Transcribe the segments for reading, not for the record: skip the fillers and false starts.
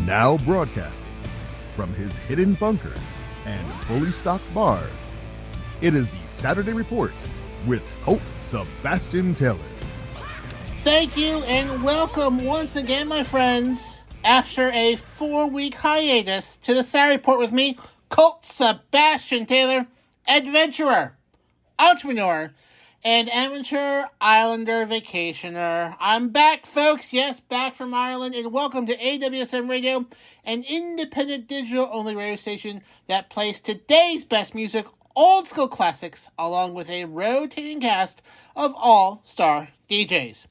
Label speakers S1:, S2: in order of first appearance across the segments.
S1: Now broadcasting from his hidden bunker and fully stocked bar, it is the Saturday Report with Colt Sebastian Taylor.
S2: Thank you and welcome once again, my friends, after a 4-week hiatus to the Saturday Report with me, Colt Sebastian Taylor, adventurer, entrepreneur, and amateur islander vacationer. I'm back, folks. Yes, back from Ireland, and welcome to AWSM Radio, an independent digital-only radio station that plays today's best music, old school classics, along with a rotating cast of all-star DJs.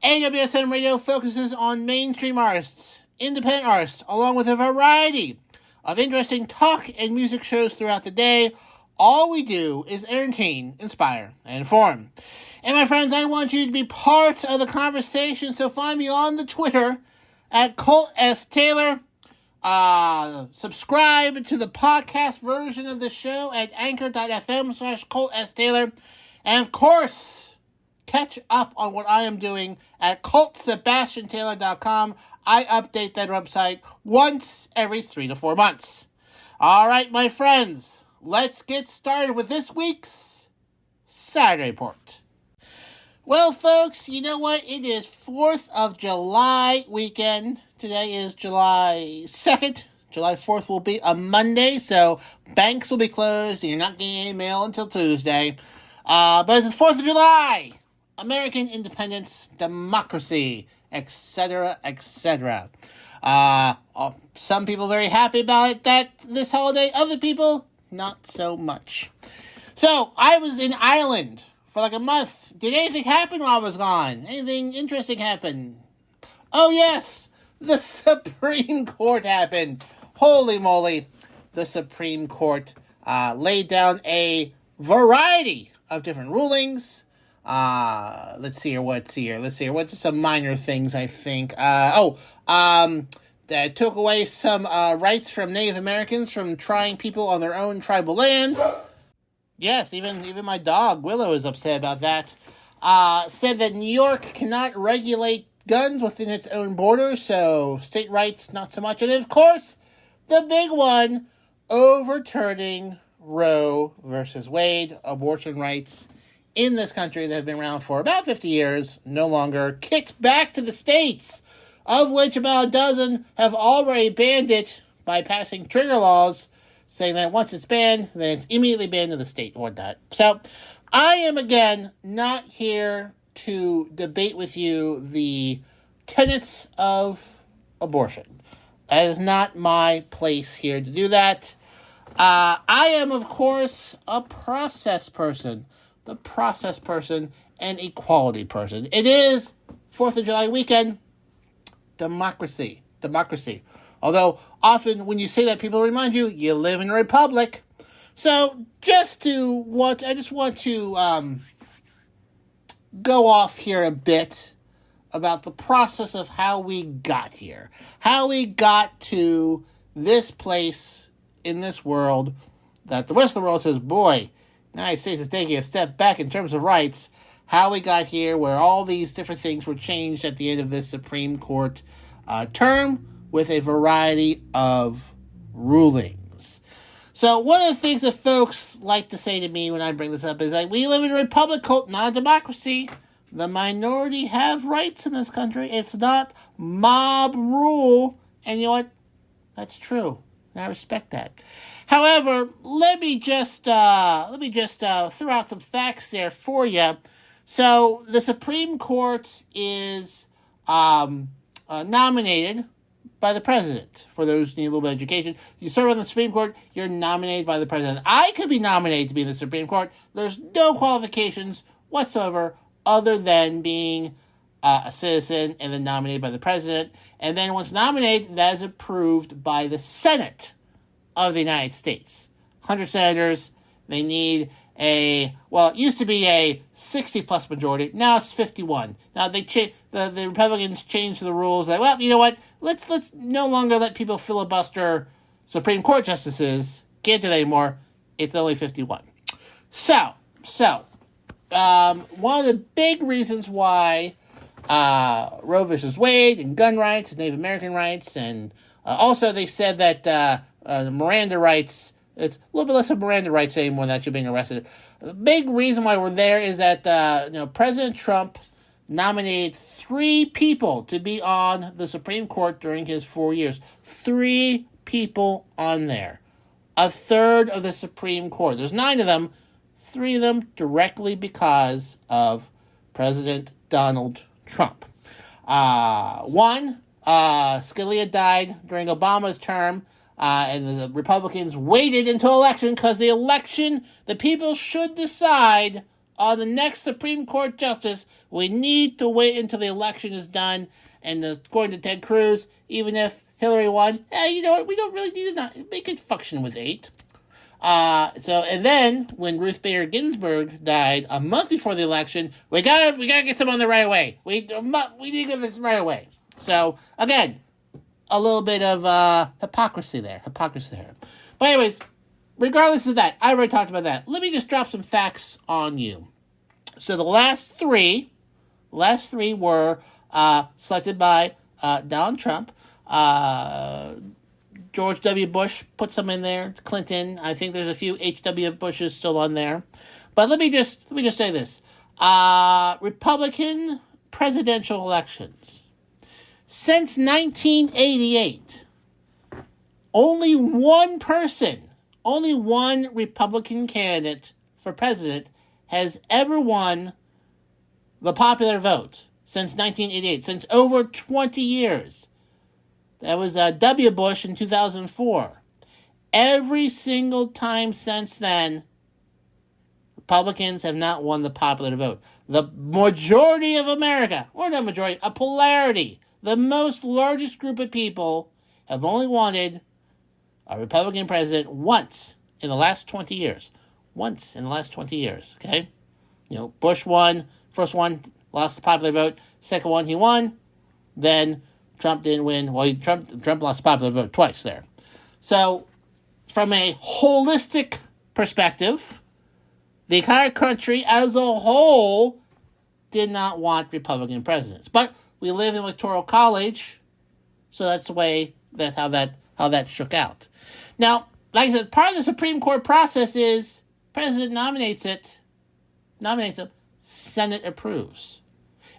S2: AWSM Radio focuses on mainstream artists, independent artists, along with a variety of interesting talk and music shows throughout the day. All we do is entertain, inspire, and inform. And my friends, I want you to be part of the conversation, so find me on the Twitter at Colt S. Taylor. Subscribe to the podcast version of the show at anchor.fm/Colt S. Taylor. And of course, catch up on what I am doing at ColtSebastianTaylor.com. I update that website once every 3 to 4 months. All right, my friends. Let's get started with this week's Saturday Report. Well, folks, you know what? It is 4th of July weekend. Today is July 2nd. July 4th will be a Monday, so banks will be closed and you're not getting any mail until Tuesday. But it's the 4th of July. American independence, democracy, etc., etc. Some people very happy about it, this holiday. Other people, not so much. So, I was in Ireland for like a month. Did anything happen while I was gone? Anything interesting happen? Oh yes, the Supreme Court happened. Holy moly, the Supreme Court laid down a variety of different rulings. Let's see here. What's some minor things, I think. That took away some rights from Native Americans from trying people on their own tribal land. Yes, even my dog, Willow, is upset about that. Said that New York cannot regulate guns within its own borders, so state rights, not so much. And then, of course, the big one, overturning Roe versus Wade, abortion rights in this country that have been around for about 50 years, no longer kicked back to the states, of which about a dozen have already banned it by passing trigger laws, saying that once it's banned, then it's immediately banned in the state or whatnot. So, I am, again, not here to debate with you the tenets of abortion. That is not my place here to do that. I am, of course, a process person. The process person and equality person. It is 4th of July weekend. Democracy. Although, often when you say that, people remind you, you live in a republic. So, I just want to go off here a bit about the process of how we got here. How we got to this place in this world that the rest of the world says, boy, the United States is taking a step back in terms of rights. How we got here, where all these different things were changed at the end of this Supreme Court term with a variety of rulings. So one of the things that folks like to say to me when I bring this up is that we live in a republic, not a democracy. The minority have rights in this country. It's not mob rule. And you know what? That's true. And I respect that. However, let me just throw out some facts there for you. So the Supreme Court is nominated by the president. For those who need a little bit of education, you serve on the Supreme Court, you're nominated by the president. I could be nominated to be in the Supreme Court. There's no qualifications whatsoever other than being a citizen and then nominated by the president. And then once nominated, that is approved by the Senate of the United States. 100 senators. They need it used to be a 60-plus majority. Now it's 51. Now the Republicans changed the rules. Like, well, you know what? Let's no longer let people filibuster Supreme Court justices. Can't do that anymore. It's only 51. So one of the big reasons why Roe versus Wade and gun rights and Native American rights and Also, they said that Miranda rights, it's a little bit less of Miranda rights anymore that you're being arrested. The big reason why we're there is that President Trump nominated 3 people to be on the Supreme Court during his 4 years. 3 people on there. A third of the Supreme Court. There's 9 of them. 3 of them directly because of President Donald Trump. One, Scalia died during Obama's term, and the Republicans waited until election because the people should decide on the next Supreme Court justice. We need to wait until the election is done. And according to Ted Cruz, even if Hillary won, you know what? We don't really need to make it function with 8. And then when Ruth Bader Ginsburg died a month before the election, we gotta get someone the right way. We need to get this right away. So again, a little bit of hypocrisy there. But anyways, regardless of that, I already talked about that. Let me just drop some facts on you. So the last three were selected by Donald Trump. George W. Bush put some in there. Clinton. I think there's a few H.W. Bushes still on there. But let me just say this. Republican presidential elections. Since 1988, only one Republican candidate for president has ever won the popular vote since 1988, since over 20 years. That was W. Bush in 2004. Every single time since then, Republicans have not won the popular vote. The majority of America, or not majority, a plurality, the largest group of people have only wanted a Republican president once in the last 20 years. Okay? Bush won. First one, lost the popular vote. Second one, he won. Then Trump didn't win. Well, Trump lost the popular vote twice there. So, from a holistic perspective, the entire country as a whole did not want Republican presidents. But we live in electoral college, so that's how that shook out. Now, like I said, part of the Supreme Court process is president nominates him, Senate approves.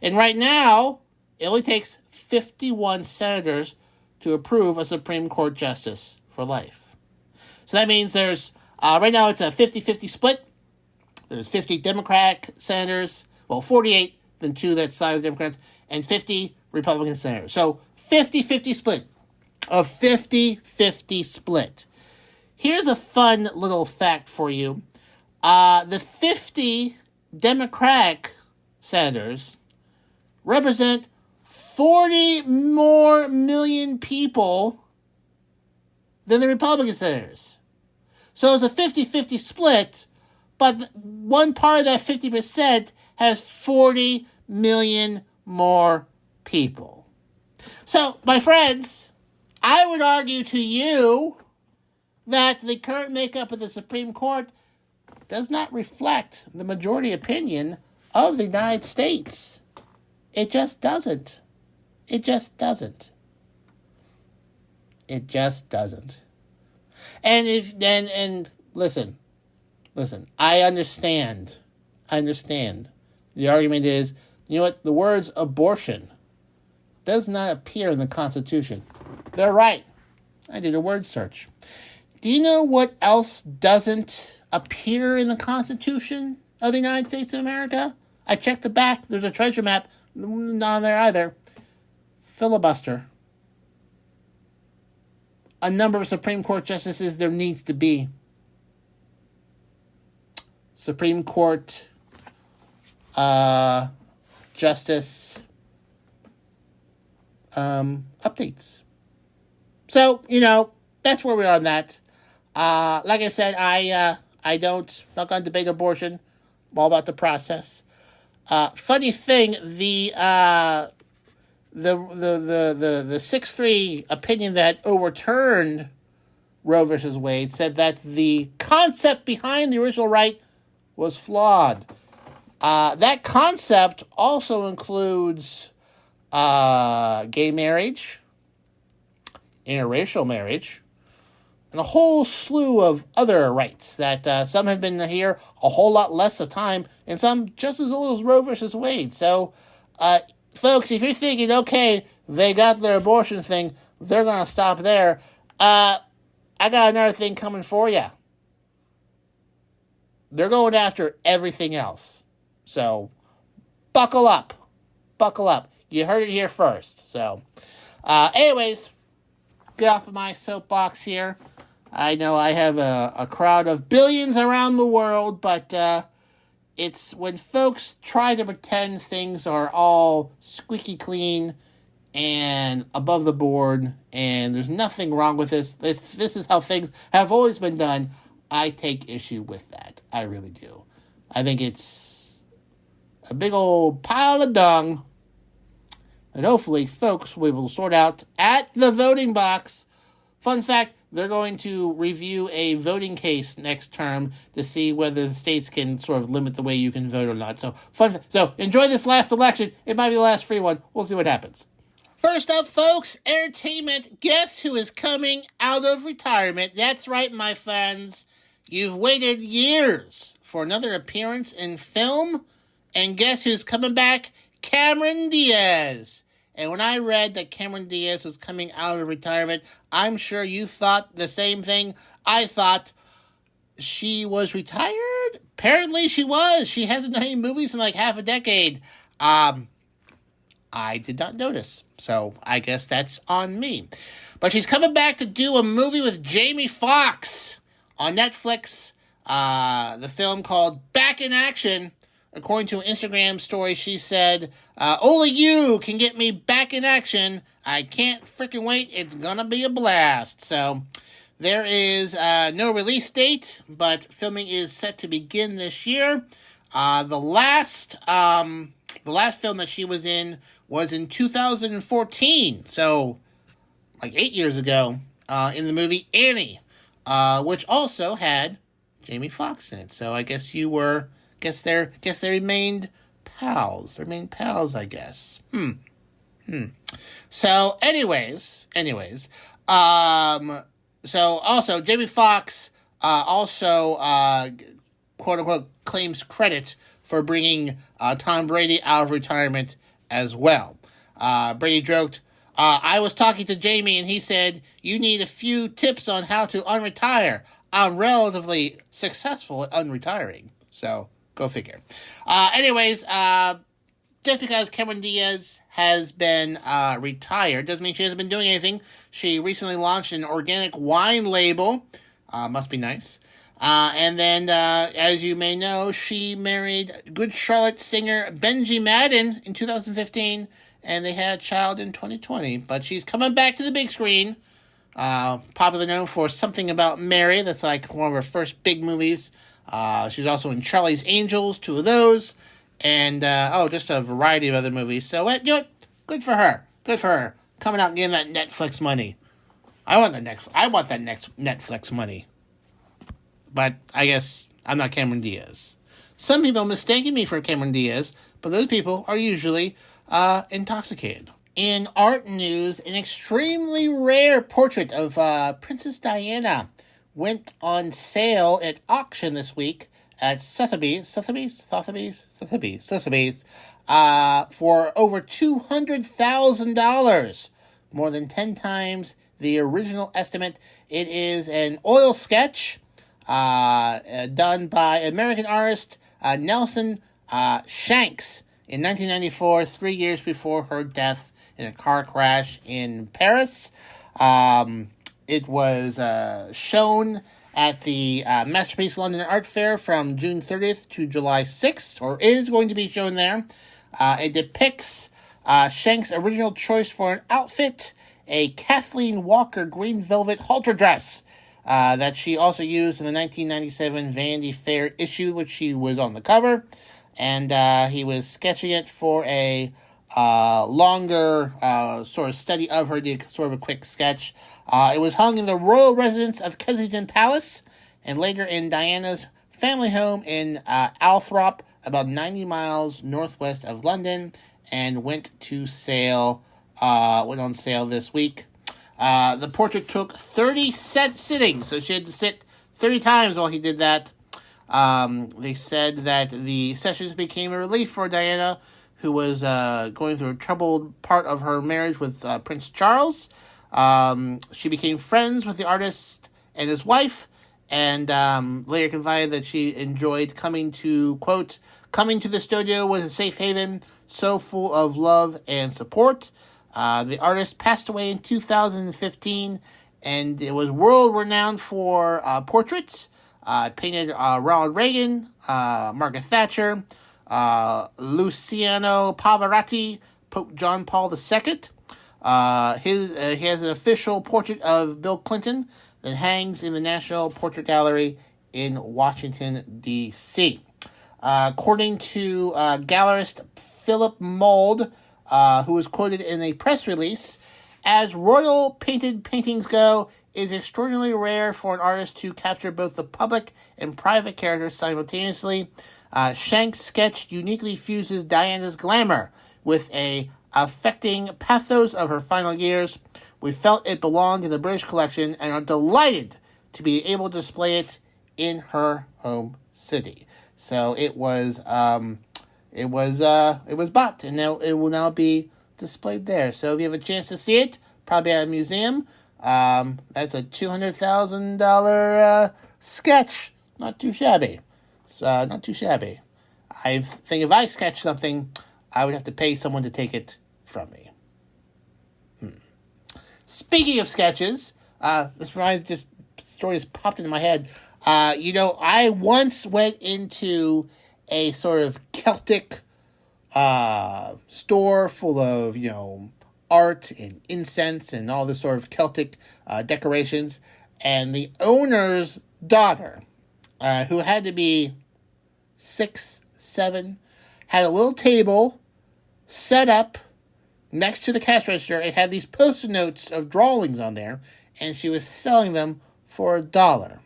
S2: And right now, it only takes 51 senators to approve a Supreme Court justice for life. So that means there's, right now it's a 50-50 split. There's 50 Democratic senators, 48, then 2 that side with Democrats, and 50 Republican senators. So 50-50 split. A 50-50 split. Here's a fun little fact for you. The 50 Democratic senators represent 40 more million people than the Republican senators. So it's a 50-50 split, but one part of that 50% has 40 million more people. So, my friends, I would argue to you that the current makeup of the Supreme Court does not reflect the majority opinion of the United States. It just doesn't. And listen, I understand. The argument is, you know what, the words abortion does not appear in the Constitution. They're right. I did a word search. Do you know what else doesn't appear in the Constitution of the United States of America? I checked the back. There's a treasure map. Not on there either. Filibuster. A number of Supreme Court justices there needs to be. Supreme Court justice updates. So, that's where we are on that. Like I said, I'm not going to debate abortion. I'm all about the process. Funny thing, the 6-3 opinion that overturned Roe versus Wade said that the concept behind the original right was flawed. That concept also includes gay marriage, interracial marriage, and a whole slew of other rights that some have been here a whole lot less of time, and some just as old as Roe versus Wade. So, folks, if you're thinking, okay, they got their abortion thing, they're going to stop there, I got another thing coming for you. They're going after everything else. So, buckle up. Buckle up. You heard it here first. So, anyways, get off of my soapbox here. I know I have a crowd of billions around the world, but it's when folks try to pretend things are all squeaky clean and above the board, and there's nothing wrong with this. This is how things have always been done. I take issue with that. I really do. I think it's a big old pile of dung that hopefully folks will be able to sort out at the voting box. Fun fact, they're going to review a voting case next term to see whether the states can sort of limit the way you can vote or not. So, so enjoy this last election. It might be the last free one. We'll see what happens. First up, folks, entertainment. Guess who is coming out of retirement? That's right, my friends. You've waited years for another appearance in film, and guess who's coming back? Cameron Diaz. And when I read that Cameron Diaz was coming out of retirement, I'm sure you thought the same thing. I thought she was retired. Apparently she was. She hasn't done any movies in like half a decade. I did not notice. So I guess that's on me. But she's coming back to do a movie with Jamie Foxx on Netflix. The film called Back in Action. According to an Instagram story, she said, only you can get me back in action. I can't freaking wait. It's gonna be a blast. So there is no release date, but filming is set to begin this year. The last film that she was in 2014. So like 8 years ago, in the movie Annie, which also had Jamie Foxx in it. So I guess you were... Guess they remained pals. They remained pals, I guess. So, anyways. So also Jamie Foxx also quote unquote claims credit for bringing Tom Brady out of retirement as well. Brady joked, I was talking to Jamie and he said, you need a few tips on how to unretire. I'm relatively successful at unretiring. So, go figure. Anyways, just because Cameron Diaz has been retired doesn't mean she hasn't been doing anything. She recently launched an organic wine label. Must be nice. And then, as you may know, she married Good Charlotte singer Benji Madden in 2015, and they had a child in 2020. But she's coming back to the big screen. Popularly known for Something About Mary. That's like one of her first big movies. She's also in Charlie's Angels, 2 of those, and just a variety of other movies. So, you know what? Good for her. Good for her. Coming out and getting that Netflix money. I want that next Netflix money. But I guess I'm not Cameron Diaz. Some people mistaking me for Cameron Diaz, but those people are usually intoxicated. In art news, an extremely rare portrait of Princess Diana went on sale at auction this week at Sotheby's, for over $200,000, more than 10 times the original estimate. It is an oil sketch done by American artist Nelson Shanks in 1994, 3 years before her death in a car crash in Paris. It was shown at the Masterpiece London Art Fair from June 30th to July 6th, or is going to be shown there. It depicts Shanks' original choice for an outfit, a Kathleen Walker green velvet halter dress that she also used in the 1997 Vanity Fair issue, which she was on the cover. And he was sketching it for a longer sort of study of her, did sort of a quick sketch. It was hung in the royal residence of Kensington Palace and later in Diana's family home in Althorp, about 90 miles northwest of London, and went on sale this week. The portrait took 30 sittings, so she had to sit 30 times while he did that. They said that the sessions became a relief for Diana, who was going through a troubled part of her marriage with Prince Charles. She became friends with the artist and his wife, and later confided that she enjoyed coming to the studio was a safe haven, so full of love and support. The artist passed away in 2015, and it was world-renowned for portraits. Painted Ronald Reagan, Margaret Thatcher, Luciano Pavarotti, Pope John Paul II. He has an official portrait of Bill Clinton that hangs in the National Portrait Gallery in Washington, D.C. According to gallerist Philip Mould, who was quoted in a press release, as royal painted paintings go, it is extraordinarily rare for an artist to capture both the public and private characters simultaneously. Shank's sketch uniquely fuses Diana's glamour with a affecting pathos of her final years. We felt it belonged in the British collection and are delighted to be able to display it in her home city. So it was bought, and now it will now be displayed there. So if you have a chance to see it, probably at a museum. That's a $200,000 sketch. Not too shabby. Not too shabby. I think if I sketch something, I would have to pay someone to take it from me. Speaking of sketches, this story just popped into my head. I once went into a sort of Celtic store full of, art and incense and all this sort of Celtic decorations. And the owner's daughter, who had to be 6, 7, had a little table set up next to the cash register. It had these post-it notes of drawings on there, and she was selling them for $1.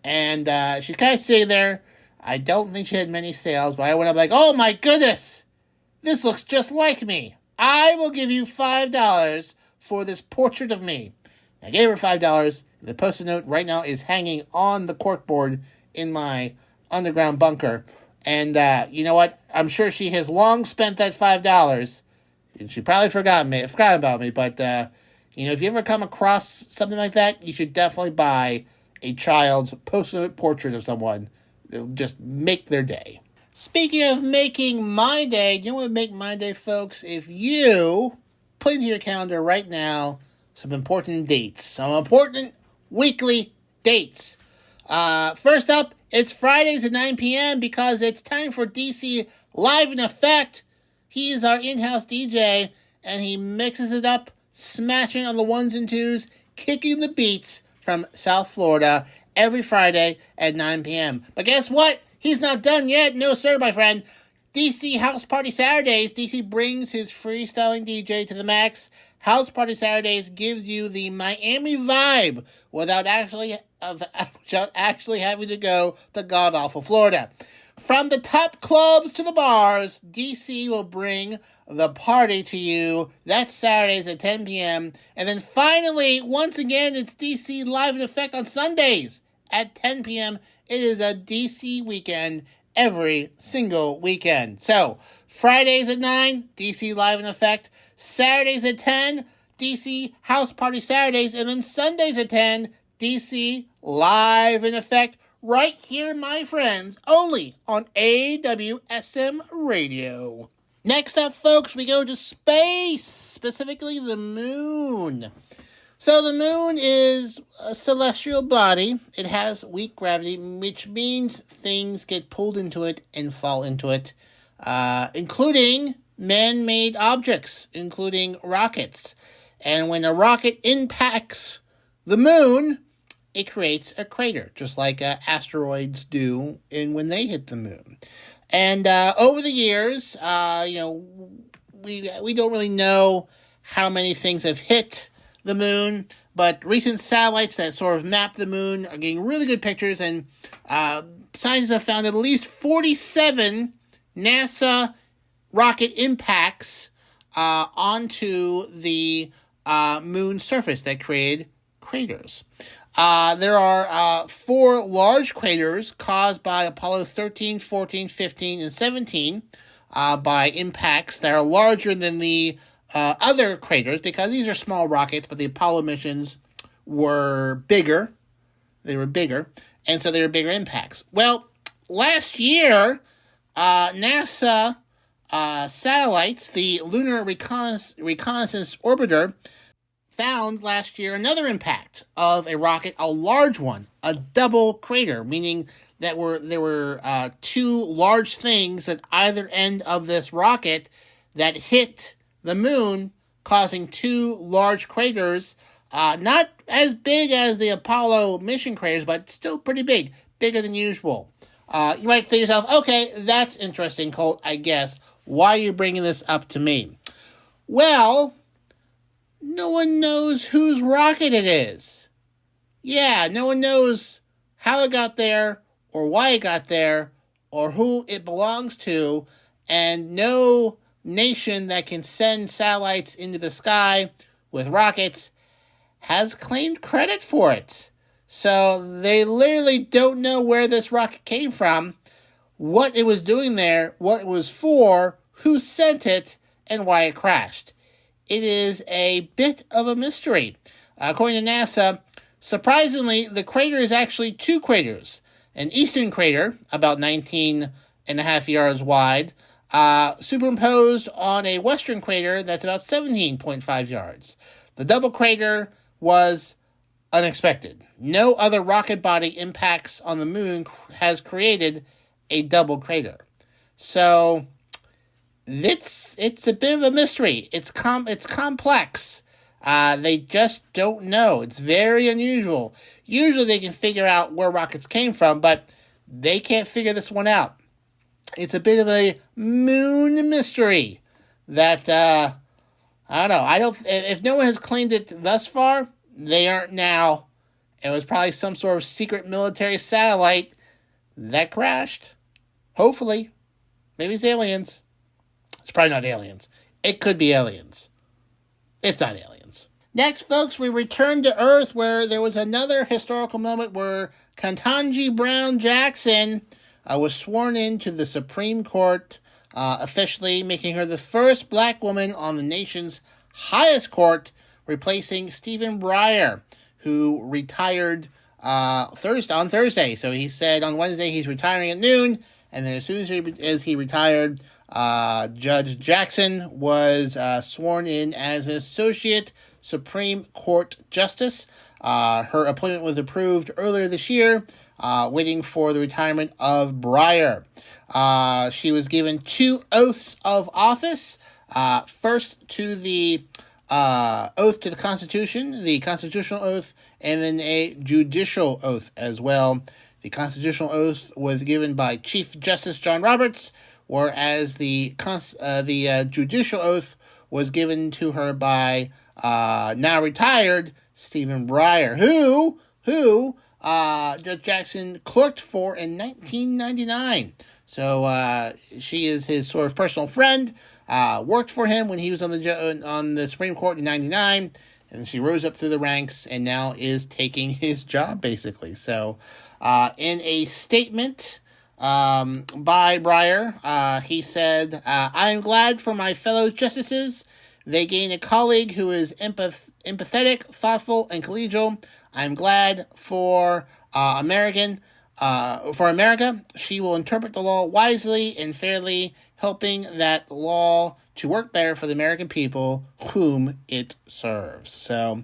S2: And she's kind of sitting there. I don't think she had many sales, but I went up like, oh my goodness, this looks just like me. I will give you $5 for this portrait of me. I gave her $5. The post-it note right now is hanging on the corkboard in my underground bunker. And you know what? I'm sure she has long spent that $5. And she probably forgot about me. But, if you ever come across something like that, you should definitely buy a child's post-it note portrait of someone. It'll just make their day. Speaking of making my day, you know what would make my day, folks? If you put into your calendar right now some important dates, some important weekly dates. First up, it's Fridays at 9 p.m. because it's time for DC Live in Effect. He is our in-house DJ, and he mixes it up, smashing on the ones and twos, kicking the beats from South Florida every Friday at 9 p.m. But guess what? He's not done yet. No, sir, my friend. DC House Party Saturdays. DC brings his freestyling DJ to the max. House Party Saturdays gives you the Miami vibe without actually having to go to god-awful Florida. From the top clubs to the bars, DC will bring the party to you. That's Saturdays at 10 p.m. And then finally, once again, it's DC Live in Effect on Sundays at 10 p.m. It is a DC weekend every single weekend. So, Fridays at 9, DC Live in Effect. Saturdays at 10, DC House Party Saturdays. And then Sundays at 10, DC Live in Effect. Right here, my friends, only on AWSM Radio. Next up, folks, we go to space, specifically the moon. So the moon is a celestial body. It has weak gravity, which means things get pulled into it and fall into it, including man-made objects, including rockets. And when a rocket impacts the moon, it creates a crater, just like asteroids do when they hit the moon. And over the years, we don't really know how many things have hit the moon, but recent satellites that sort of map the moon are getting really good pictures, and scientists have found at least 47 NASA rocket impacts onto the moon surface that created craters. There are 4 large craters caused by Apollo 13, 14, 15, and 17 by impacts that are larger than the other craters, because these are small rockets, but the Apollo missions were bigger. They were bigger, and so they were bigger impacts. Well, last year, NASA satellites, the Lunar Reconnaissance Orbiter, found last year another impact of a rocket, a large one, a double crater, meaning that there were 2 large things at either end of this rocket that hit the moon, causing 2 large craters, not as big as the Apollo mission craters, but still pretty big, bigger than usual. You might think to yourself, okay, that's interesting, Colt, I guess. Why are you bringing this up to me? Well, no one knows whose rocket it is. Yeah, no one knows how it got there, or why it got there, or who it belongs to, and no nation that can send satellites into the sky with rockets has claimed credit for it. So they literally don't know where this rocket came from, what it was doing there, what it was for, who sent it, and why it crashed. It is a bit of a mystery. According to NASA, surprisingly, the crater is actually 2 craters. An eastern crater, about 19.5 yards wide, superimposed on a western crater that's about 17.5 yards. The double crater was unexpected. No other rocket body impacts on the moon has created a double crater. So it's a bit of a mystery. It's complex. They just don't know. It's very unusual. Usually they can figure out where rockets came from, but they can't figure this one out. It's a bit of a moon mystery that, I don't know. If no one has claimed it thus far, they aren't now. It was probably some sort of secret military satellite that crashed. Hopefully. Maybe it's aliens. It's probably not aliens. It could be aliens. It's not aliens. Next, folks, we return to Earth, where there was another historical moment where Ketanji Brown Jackson was sworn into the Supreme Court, officially making her the first black woman on the nation's highest court, replacing Stephen Breyer, who retired on Thursday. So he said on Wednesday he's retiring at noon, and then as soon as he retired, Judge Jackson was sworn in as Associate Supreme Court Justice. Her appointment was approved earlier this year, waiting for the retirement of Breyer. She was given 2 oaths of office. First to the oath to the Constitution, the constitutional oath, and then a judicial oath as well. The constitutional oath was given by Chief Justice John Roberts, whereas the judicial oath was given to her by now retired Stephen Breyer, who Judge Jackson clerked for in 1999. So she is his sort of personal friend. Worked for him when he was on the Supreme Court in 1999, and she rose up through the ranks and now is taking his job, basically. So in a statement by Breyer, he said, I am glad for my fellow justices. They gain a colleague who is empathetic, thoughtful, and collegial. I'm glad for America. She will interpret the law wisely and fairly, helping that law to work better for the American people whom it serves. So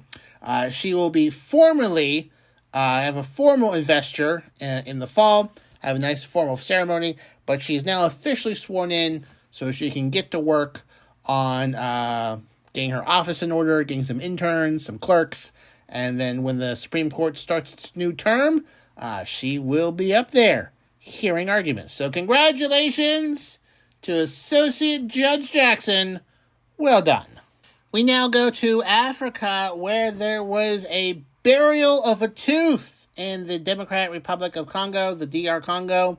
S2: she will be formally have a formal investiture in the fall, have a nice formal ceremony, but she's now officially sworn in so she can get to work on getting her office in order, getting some interns, some clerks, and then when the Supreme Court starts its new term, she will be up there hearing arguments. So congratulations to Associate Judge Jackson. Well done. We now go to Africa, where there was a burial of a tooth in the Democratic Republic of Congo, the DR Congo.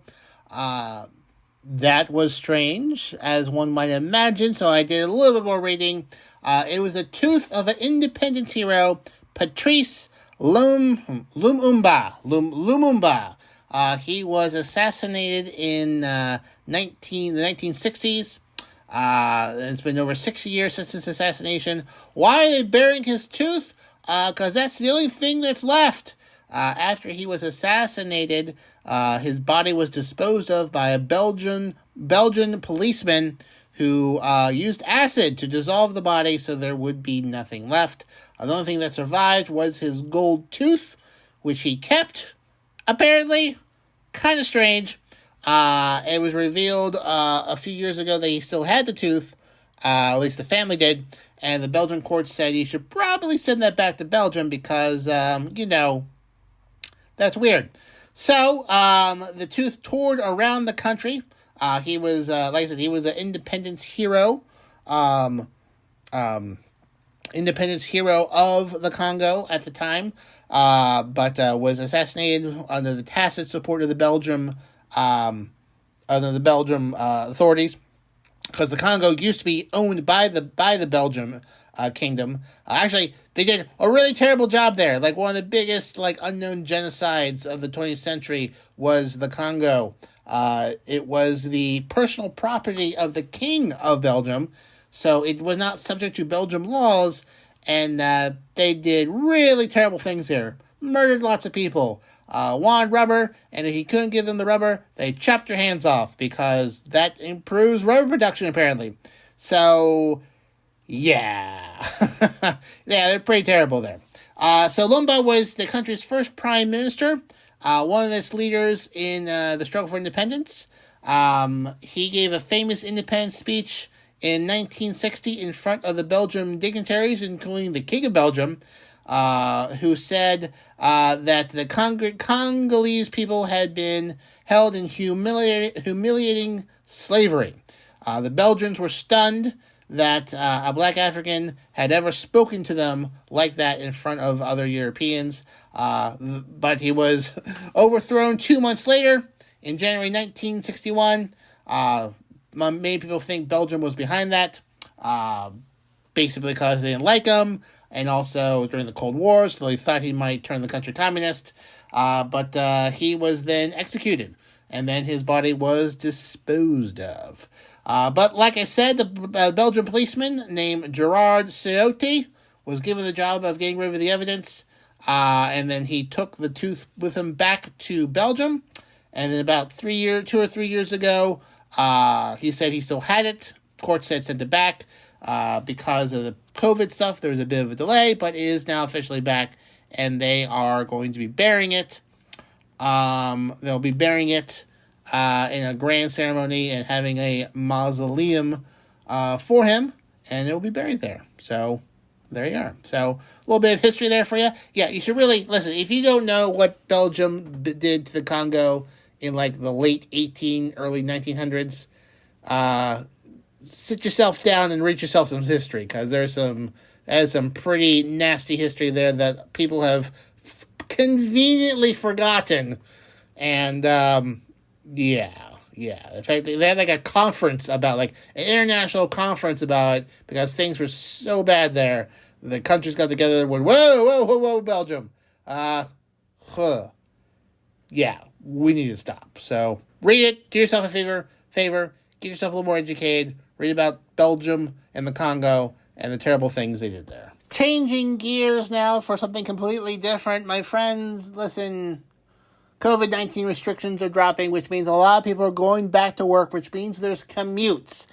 S2: That was strange, as one might imagine, so I did a little bit more reading. It was the tooth of an independence hero, Patrice Lumumba. He was assassinated in the 1960s. It's been over 60 years since his assassination. Why are they burying his tooth? Because that's the only thing that's left. After he was assassinated, his body was disposed of by a Belgian policeman who used acid to dissolve the body so there would be nothing left. The only thing that survived was his gold tooth, which he kept, apparently. Kind of strange. It was revealed a few years ago that he still had the tooth, at least the family did, and the Belgian court said he should probably send that back to Belgium because, that's weird. So, the tooth toured around the country. He was, like I said, he was an independence hero, independence hero of the Congo at the time, but was assassinated under the tacit support of the Belgium authorities, because the Congo used to be owned by the Belgium kingdom. Actually, they did a really terrible job there. Like, one of the biggest, unknown genocides of the 20th century was the Congo. It was the personal property of the King of Belgium, so it was not subject to Belgium laws, and they did really terrible things there. Murdered lots of people. Wanted rubber, and if you couldn't give them the rubber, they chopped your hands off, because that improves rubber production, apparently. So, yeah. Yeah, they're pretty terrible there. So Lumumba was the country's first prime minister, one of its leaders in the struggle for independence. He gave a famous independence speech in 1960 in front of the Belgian dignitaries, including the King of Belgium, who said that the Congolese people had been held in humiliating slavery. The Belgians were stunned that a black African had ever spoken to them like that in front of other Europeans. But he was overthrown 2 months later, in January 1961. Many people think Belgium was behind that, basically because they didn't like him, and also during the Cold War, so they thought he might turn the country communist. But he was then executed, and then his body was disposed of. But like I said, the Belgian policeman named Gerard Ciotti was given the job of getting rid of the evidence, and then he took the tooth with him back to Belgium, and then about 2 or 3 years ago, he said he still had it. Court said sent it back. Because of the COVID stuff, there was a bit of a delay, but it is now officially back, and they are going to be burying it. They'll be burying it in a grand ceremony and having a mausoleum for him, and it will be buried there. So there you are. So a little bit of history there for you. Yeah, you should really listen. If you don't know what Belgium did to the Congo in the late early 1900s, sit yourself down and read yourself some history, because there's some pretty nasty history there that people have conveniently forgotten. And yeah. In fact, they had a conference about an international conference about it, because things were so bad there. The countries got together and went, whoa, Belgium. Yeah, we need to stop. So read it, do yourself a favor, get yourself a little more educated. Read about Belgium and the Congo and the terrible things they did there. Changing gears now for something completely different. My friends, listen, COVID-19 restrictions are dropping, which means a lot of people are going back to work, which means there's commutes.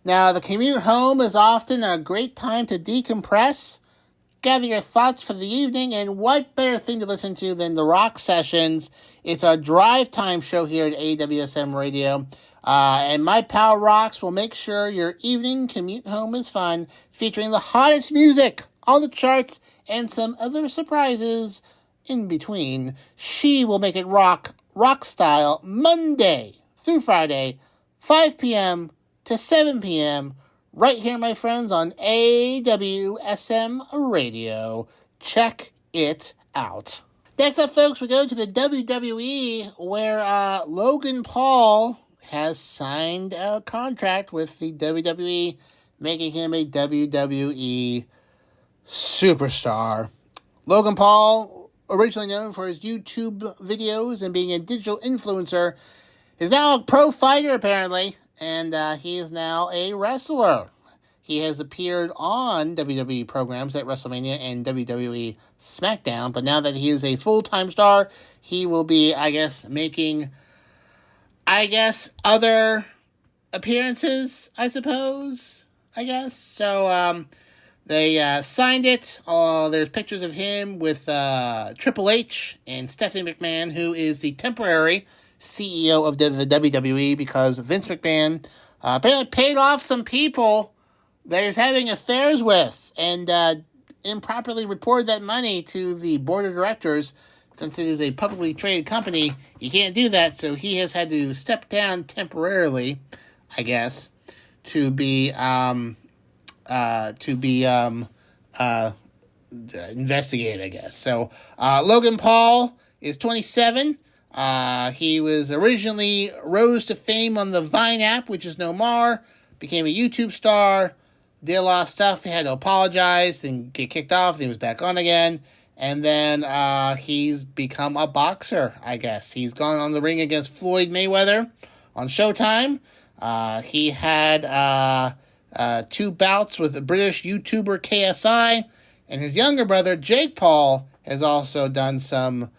S2: Now, the commute home is often a great time to decompress, gather your thoughts for the evening, and what better thing to listen to than the Rock Sessions? It's our drive time show here at AWSM Radio. And my pal Rocks will make sure your evening commute home is fun, featuring the hottest music on the charts and some other surprises in between. She will make it rock style, Monday through Friday, 5 p.m. to 7 p.m., right here, my friends, on AWSM Radio. Check it out. Next up, folks, we go to the WWE, where Logan Paul has signed a contract with the WWE making him a WWE superstar. Logan Paul, originally known for his YouTube videos and being a digital influencer, is now a pro fighter, apparently, and he is now a wrestler. He has appeared on WWE programs like WrestleMania and WWE SmackDown, but now that he is a full-time star, he will be, making, other appearances, So, they signed it. There's pictures of him with Triple H and Stephanie McMahon, who is the temporary CEO of the WWE because Vince McMahon apparently paid off some people that he's having affairs with and improperly reported that money to the board of directors. Since it is a publicly traded company, you can't do that, so he has had to step down temporarily, to be investigated, So, Logan Paul is 27. He was originally rose to fame on the Vine app, which is no more, became a YouTube star, did a lot of stuff. He had to apologize, then get kicked off, then he was back on again. And then he's become a boxer, He's gone on the ring against Floyd Mayweather on Showtime. He had 2 bouts with the British YouTuber KSI. And his younger brother, Jake Paul, has also done some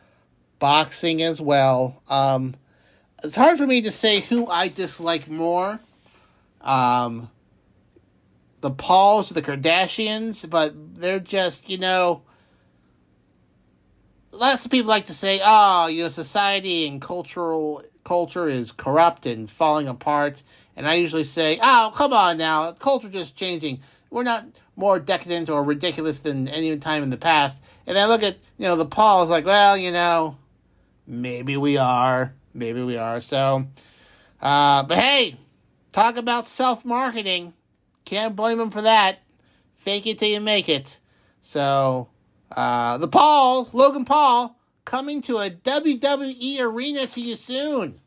S2: boxing as well. It's hard for me to say who I dislike more. The Pauls or the Kardashians, but they're just, lots of people like to say, society and culture is corrupt and falling apart. And I usually say, come on now, culture just changing. We're not more decadent or ridiculous than any time in the past. And then I look at, the Pauls like, maybe we are. So, but hey, talk about self-marketing. Can't blame them for that. Fake it till you make it. So, Logan Paul, coming to a WWE arena to you soon.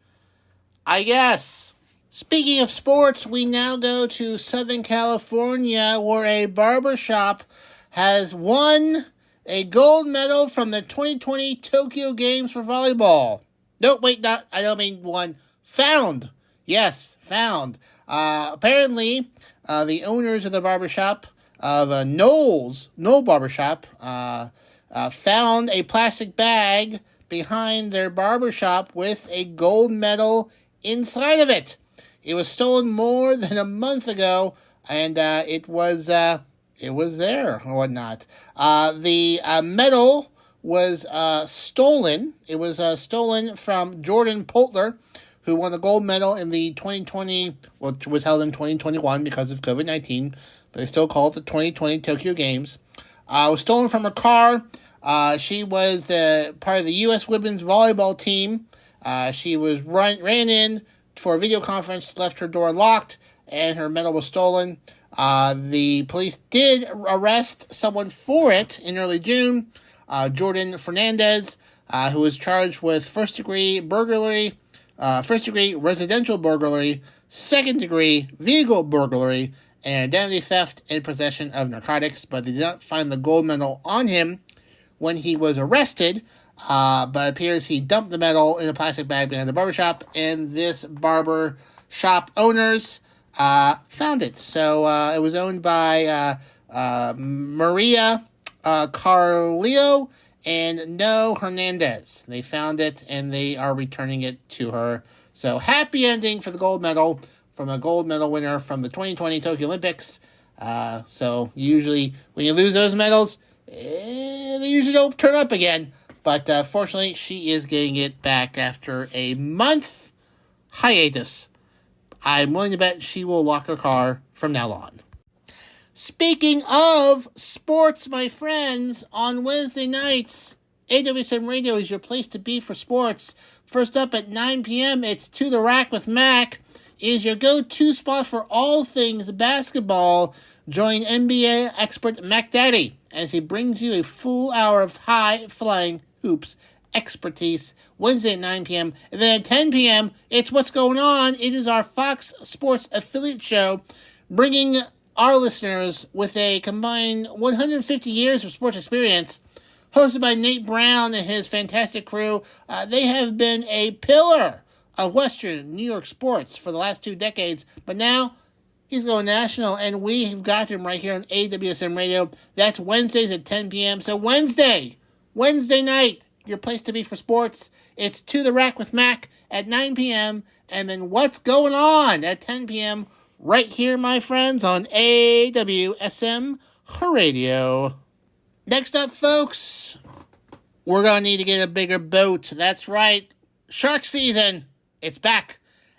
S2: Speaking of sports, we now go to Southern California, where a barbershop has won a gold medal from the 2020 Tokyo Games for volleyball. No, wait, I don't mean won. Found. Yes, found. Apparently, the owners of the barbershop, of Knoll Barbershop, found a plastic bag behind their barbershop with a gold medal inside of it. It was stolen more than a month ago, and it was there or whatnot. The medal was stolen. It was stolen from Jordan Poulter, who won the gold medal in the 2020, which was held in 2021 because of COVID-19, but they still call it the 2020 Tokyo Games. It was stolen from her car. She was the part of the U.S. women's volleyball team. She was ran in for a video conference, left her door locked, and her medal was stolen. The police did arrest someone for it in early June, Jordan Fernandez, who was charged with first-degree residential burglary, second-degree vehicle burglary, and identity theft and possession of narcotics, but they did not find the gold medal on him when he was arrested, but it appears he dumped the medal in a plastic bag behind the barbershop, and this barbershop owners found it. So it was owned by Maria Carlillo and No Hernandez. They found it, and they are returning it to her. So happy ending for the gold medal from a gold medal winner from the 2020 Tokyo Olympics. So usually when you lose those medals, they usually don't turn up again. But fortunately, she is getting it back after a month hiatus. I'm willing to bet she will lock her car from now on. Speaking of sports, my friends, on Wednesday nights, AWSM Radio is your place to be for sports. First up at 9 p.m., it's To the Rack with Mac. It is your go-to spot for all things basketball. Join NBA expert Mac Daddy as he brings you a full hour of high-flying hoops expertise Wednesday at 9 p.m. And then at 10 p.m., it's What's Going On. It is our Fox Sports affiliate show bringing our listeners with a combined 150 years of sports experience, hosted by Nate Brown and his fantastic crew. They have been a pillar of Western New York sports for the last 2 decades, but now he's going national, and we've got him right here on AWSM Radio. That's Wednesdays at 10 p.m. So Wednesday night, your place to be for sports. It's To the Rack with Mac at 9 p.m., and then What's Going On at 10 p.m. right here, my friends, on AWSM Radio. Next up, folks, we're going to need to get a bigger boat. That's right. Shark season. It's back.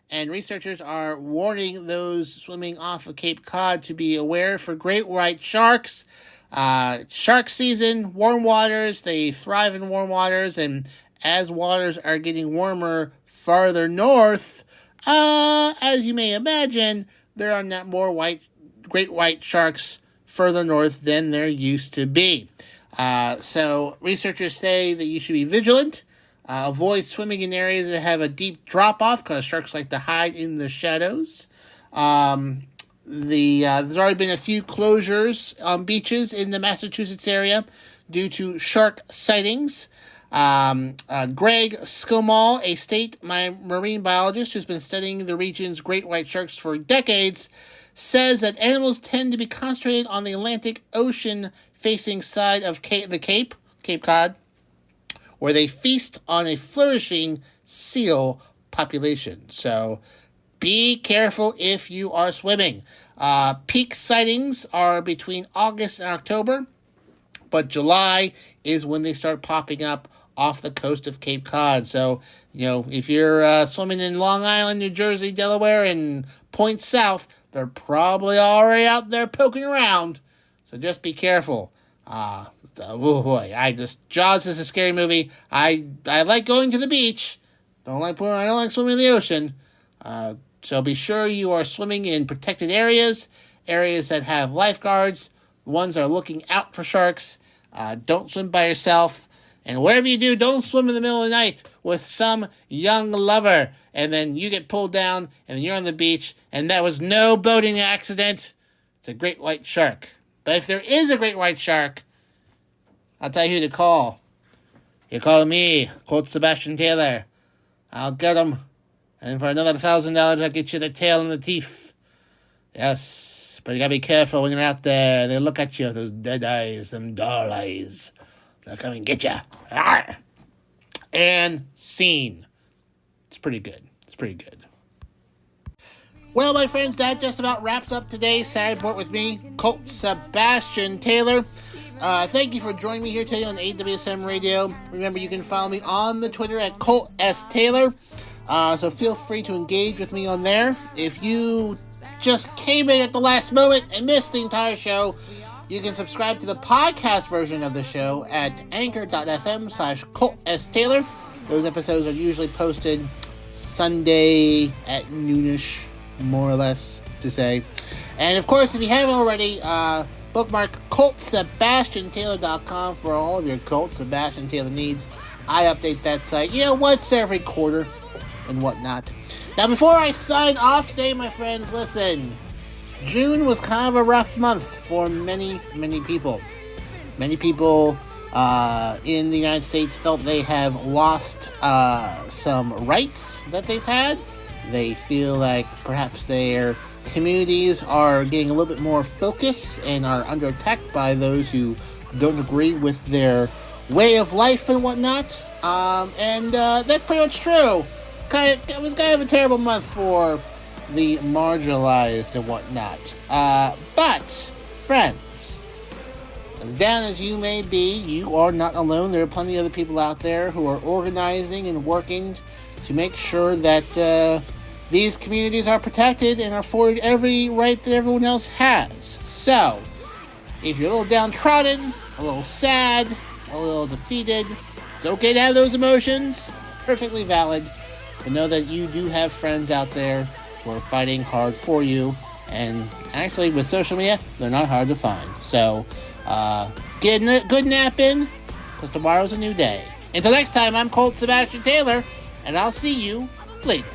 S2: And researchers are warning those swimming off of Cape Cod to be aware for great white sharks. Shark season, warm waters. They thrive in warm waters. And as waters are getting warmer farther north, as you may imagine, there are not more great white sharks further north than there used to be. So researchers say that you should be vigilant. Avoid swimming in areas that have a deep drop-off because sharks like to hide in the shadows. There's already been a few closures on beaches in the Massachusetts area due to shark sightings. Greg Scomal, a state marine biologist who's been studying the region's great white sharks for decades, says that animals tend to be concentrated on the Atlantic Ocean facing side of Cape Cod, where they feast on a flourishing seal population. So be careful if you are swimming. Peak sightings are between August and October, but July is when they start popping up off the coast of Cape Cod. So, if you're swimming in Long Island, New Jersey, Delaware, and points south, they're probably already out there poking around. So just be careful. Oh boy, Jaws is a scary movie. I like going to the beach. I don't like swimming in the ocean. So be sure you are swimming in protected areas that have lifeguards, ones that are looking out for sharks. Don't swim by yourself. And whatever you do, don't swim in the middle of the night with some young lover. And then you get pulled down, and then you're on the beach, and that was no boating accident. It's a great white shark. But if there is a great white shark, I'll tell you who to call. You call me, Colt Sebastian Taylor. I'll get him. And for another $1,000, I'll get you the tail and the teeth. Yes, but you gotta be careful when you're out there. They look at you with those dead eyes, them doll eyes. They'll come and get you. And scene. It's pretty good. Well, my friends, that just about wraps up today's Saturday Report with me, Colt Sebastian Taylor. Thank you for joining me here today on AWSM Radio. Remember, you can follow me on the Twitter at Colt S. Taylor. So feel free to engage with me on there. If you just came in at the last moment and missed the entire show, you can subscribe to the podcast version of the show at anchor.fm/Colt S. Taylor. Those episodes are usually posted Sunday at noonish, more or less, to say. And, of course, if you haven't already, bookmark ColtSebastianTaylor.com for all of your Colt Sebastian Taylor needs. I update that site, once every quarter and whatnot. Now, before I sign off today, my friends, listen. June was kind of a rough month for many, many people. Many people in the United States felt they have lost some rights that they've had. They feel like perhaps their communities are getting a little bit more focus and are under attack by those who don't agree with their way of life and whatnot. And that's pretty much true. It was kind of a terrible month for the marginalized and whatnot. But, friends, as down as you may be, you are not alone. There are plenty of other people out there who are organizing and working to make sure that these communities are protected and are afforded every right that everyone else has. So, if you're a little downtrodden, a little sad, a little defeated, it's okay to have those emotions. Perfectly valid. But know that you do have friends out there who are fighting hard for you. And actually, with social media, they're not hard to find. So, get a good nap in, because tomorrow's a new day. Until next time, I'm Colt Sebastian Taylor, and I'll see you later.